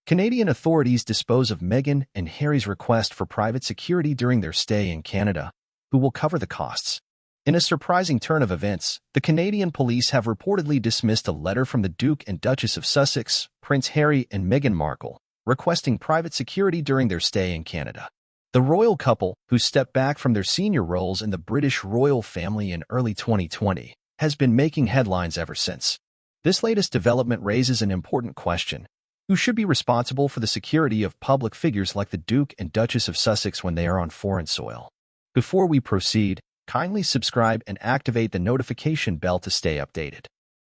Canadian authorities dispose of Meghan and Harry's request for private security during their stay in Canada, who will cover the costs. In a surprising turn of events, the Canadian police have reportedly dismissed a letter from the Duke and Duchess of Sussex, Prince Harry and Meghan Markle, requesting private security during their stay in Canada. The royal couple, who stepped back from their senior roles in the British royal family in early 2020, has been making headlines ever since. This latest development raises an important question. Who should be responsible for the security of public figures like the Duke and Duchess of Sussex when they are on foreign soil? Before we proceed, kindly subscribe and activate the notification bell to stay updated.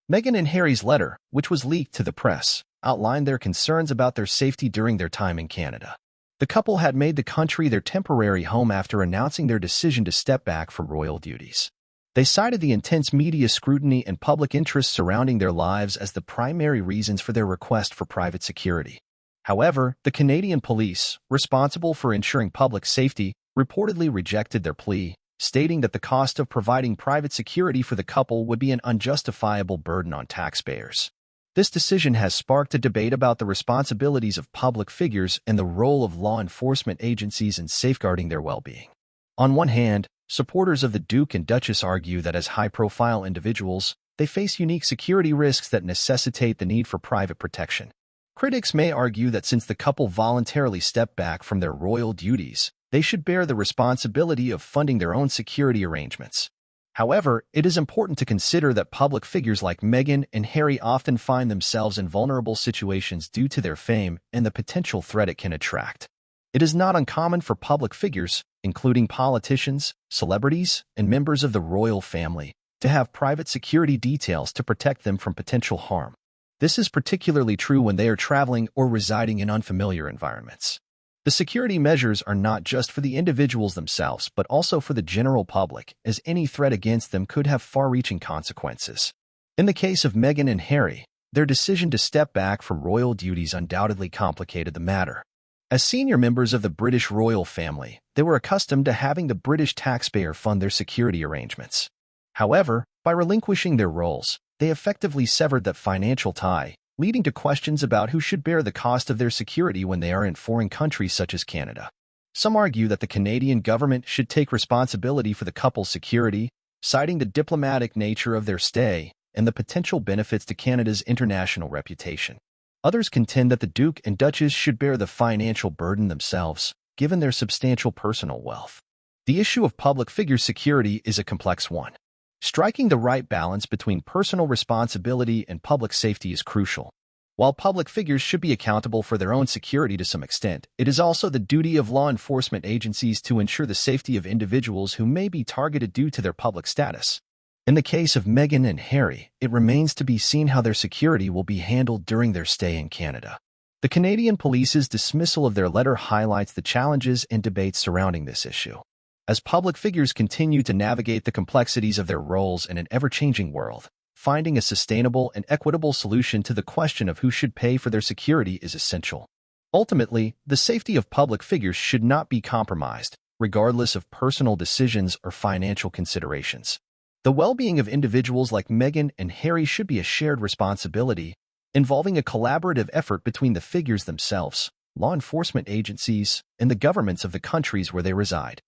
Meghan and Harry's letter, which was leaked to the press, outlined their concerns about their safety during their time in Canada. The couple had made the country their temporary home after announcing their decision to step back from royal duties. They cited the intense media scrutiny and public interest surrounding their lives as the primary reasons for their request for private security. However, the Canadian police, responsible for ensuring public safety, reportedly rejected their plea, stating that the cost of providing private security for the couple would be an unjustifiable burden on taxpayers. This decision has sparked a debate about the responsibilities of public figures and the role of law enforcement agencies in safeguarding their well-being. On one hand, supporters of the Duke and Duchess argue that as high-profile individuals, they face unique security risks that necessitate the need for private protection. Critics may argue that since the couple voluntarily stepped back from their royal duties, they should bear the responsibility of funding their own security arrangements. However, it is important to consider that public figures like Meghan and Harry often find themselves in vulnerable situations due to their fame and the potential threat it can attract. It is not uncommon for public figures, including politicians, celebrities, and members of the royal family, to have private security details to protect them from potential harm. This is particularly true when they are traveling or residing in unfamiliar environments. The security measures are not just for the individuals themselves but also for the general public, as any threat against them could have far-reaching consequences. In the case of Meghan and Harry, their decision to step back from royal duties undoubtedly complicated the matter. As senior members of the British royal family, they were accustomed to having the British taxpayer fund their security arrangements. However, by relinquishing their roles, they effectively severed that financial tie, leading to questions about who should bear the cost of their security when they are in foreign countries such as Canada. Some argue that the Canadian government should take responsibility for the couple's security, citing the diplomatic nature of their stay and the potential benefits to Canada's international reputation. Others contend that the Duke and Duchess should bear the financial burden themselves, given their substantial personal wealth. The issue of public figure security is a complex one. Striking the right balance between personal responsibility and public safety is crucial. While public figures should be accountable for their own security to some extent, it is also the duty of law enforcement agencies to ensure the safety of individuals who may be targeted due to their public status. In the case of Meghan and Harry, it remains to be seen how their security will be handled during their stay in Canada. The Canadian police's dismissal of their letter highlights the challenges and debates surrounding this issue. As public figures continue to navigate the complexities of their roles in an ever-changing world, finding a sustainable and equitable solution to the question of who should pay for their security is essential. Ultimately, the safety of public figures should not be compromised, regardless of personal decisions or financial considerations. The well-being of individuals like Meghan and Harry should be a shared responsibility, involving a collaborative effort between the figures themselves, law enforcement agencies, and the governments of the countries where they reside.